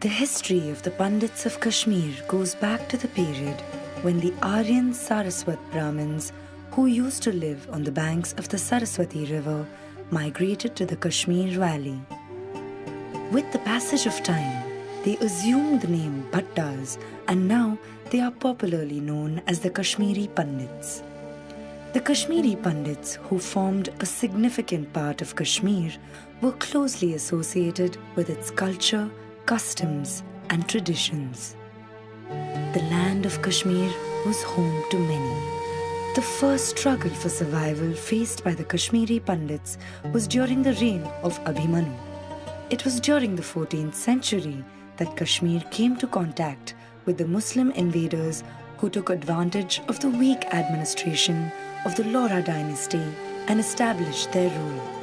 The history of the Pandits of Kashmir goes back to the period when the Aryan Saraswat Brahmins, who used to live on the banks of the Saraswati River, migrated to the Kashmir Valley. With the passage of time, they assumed the name Bhattas, and now they are popularly known as the Kashmiri Pandits. The Kashmiri Pandits, who formed a significant part of Kashmir, were closely associated with its culture, customs, and traditions. The land of Kashmir was home to many. The first struggle for survival faced by the Kashmiri Pandits was during the reign of Abhimanyu. It was during the 14th century that Kashmir came to contact with the Muslim invaders who took advantage of the weak administration of the Laura dynasty and established their rule.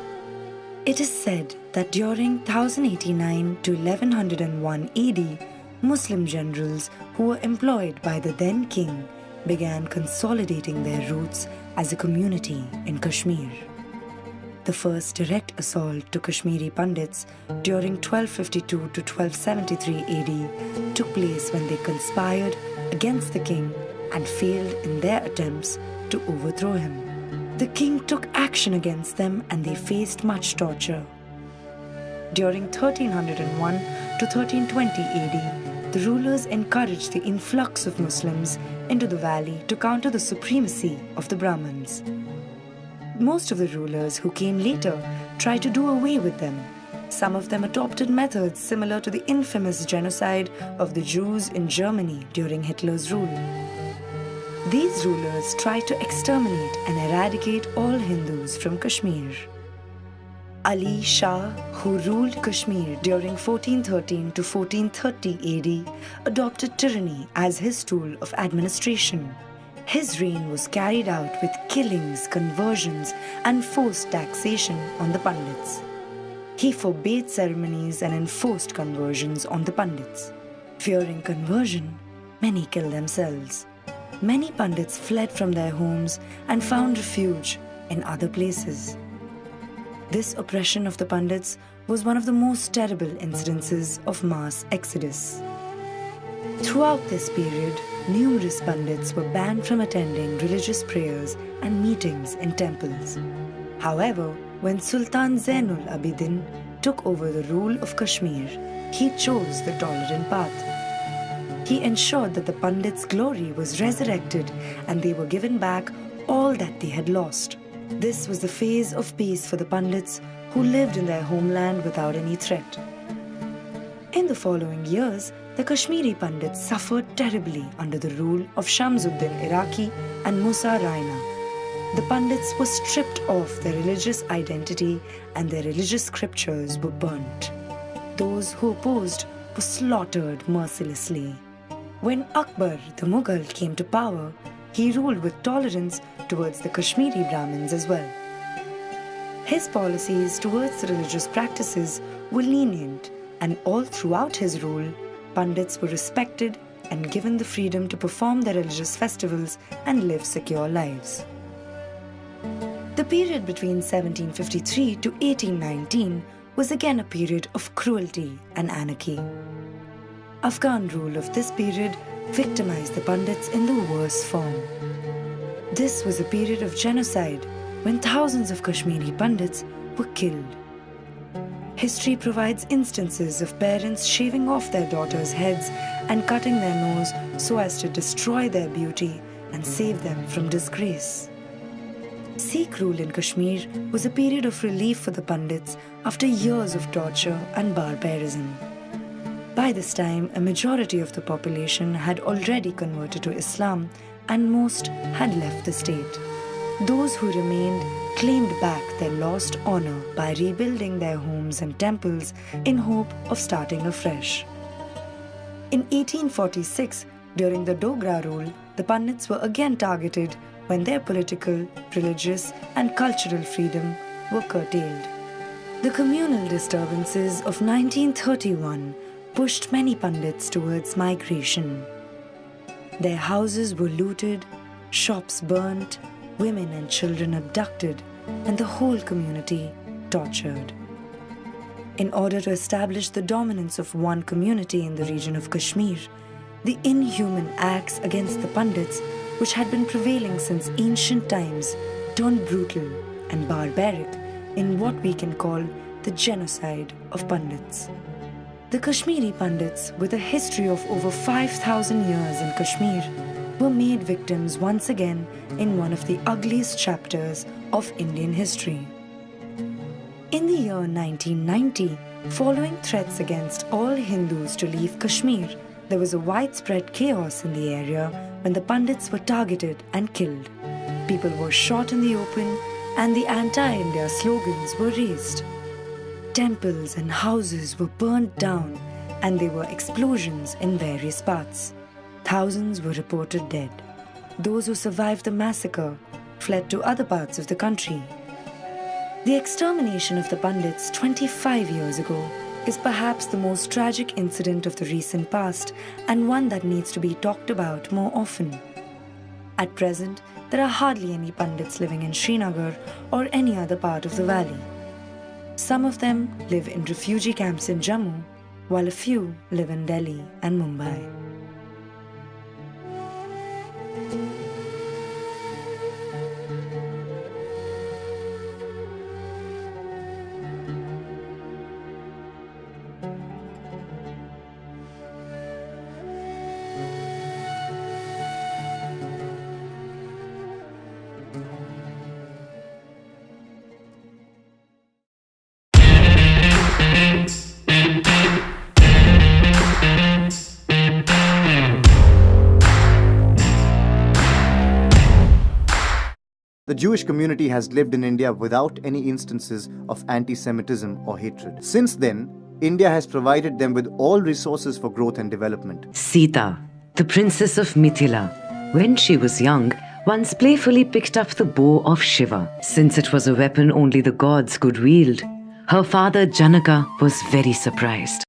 It is said that during 1089 to 1101 AD, Muslim generals who were employed by the then king began consolidating their roots as a community in Kashmir. The first direct assault to Kashmiri Pandits during 1252 to 1273 AD took place when they conspired against the king and failed in their attempts to overthrow him. The king took action against them and they faced much torture. During 1301 to 1320 AD, the rulers encouraged the influx of Muslims into the valley to counter the supremacy of the Brahmins. Most of the rulers who came later tried to do away with them. Some of them adopted methods similar to the infamous genocide of the Jews in Germany during Hitler's rule. These rulers tried to exterminate and eradicate all Hindus from Kashmir. Ali Shah, who ruled Kashmir during 1413 to 1430 AD, adopted tyranny as his tool of administration. His reign was carried out with killings, conversions, and forced taxation on the Pandits. He forbade ceremonies and enforced conversions on the Pandits. Fearing conversion, many killed themselves. Many Pandits fled from their homes and found refuge in other places. This oppression of the Pandits was one of the most terrible incidences of mass exodus. Throughout this period, numerous Pandits were banned from attending religious prayers and meetings in temples. However, when Sultan Zainul Abidin took over the rule of Kashmir, he chose the tolerant path. He ensured that the Pandits' glory was resurrected and they were given back all that they had lost. This was the phase of peace for the Pandits who lived in their homeland without any threat. In the following years, the Kashmiri Pandits suffered terribly under the rule of Shamsuddin Iraqi and Musa Raina. The Pandits were stripped of their religious identity and their religious scriptures were burnt. Those who opposed were slaughtered mercilessly. When Akbar, the Mughal, came to power, he ruled with tolerance towards the Kashmiri Brahmins as well. His policies towards religious practices were lenient, and all throughout his rule, Pandits were respected and given the freedom to perform their religious festivals and live secure lives. The period between 1753 to 1819 was again a period of cruelty and anarchy. Afghan rule of this period victimized the Pandits in the worst form. This was a period of genocide when thousands of Kashmiri Pandits were killed. History provides instances of parents shaving off their daughters' heads and cutting their nose so as to destroy their beauty and save them from disgrace. Sikh rule in Kashmir was a period of relief for the Pandits after years of torture and barbarism. By this time, a majority of the population had already converted to Islam and most had left the state. Those who remained claimed back their lost honor by rebuilding their homes and temples in hope of starting afresh. In 1846, during the Dogra rule, the Pandits were again targeted when their political, religious, and cultural freedom were curtailed. The communal disturbances of 1931 pushed many Pandits towards migration. Their houses were looted, shops burnt, women and children abducted, and the whole community tortured. in order to establish the dominance of one community in the region of Kashmir. The inhuman acts against the Pandits, which had been prevailing since ancient times, turned brutal and barbaric in what we can call the genocide of Pandits. The Kashmiri Pandits, with a history of over 5,000 years in Kashmir, were made victims once again in one of the ugliest chapters of Indian history. In the year 1990, following threats against all Hindus to leave Kashmir, there was a widespread chaos in the area when the Pandits were targeted and killed. People were shot in the open and the anti-India slogans were raised. Temples and houses were burnt down and there were explosions in various parts. Thousands were reported dead. Those who survived the massacre fled to other parts of the country. The extermination of the Pandits 25 years ago is perhaps the most tragic incident of the recent past and one that needs to be talked about more often. At present, there are hardly any Pandits living in Srinagar or any other part of the valley. Some of them live in refugee camps in Jammu, while a few live in Delhi and Mumbai. The Jewish community has lived in India without any instances of anti-Semitism or hatred. Since then, India has provided them with all resources for growth and development. Sita, the princess of Mithila, when she was young, once playfully picked up the bow of Shiva, since it was a weapon only the gods could wield. Her father Janaka was very surprised.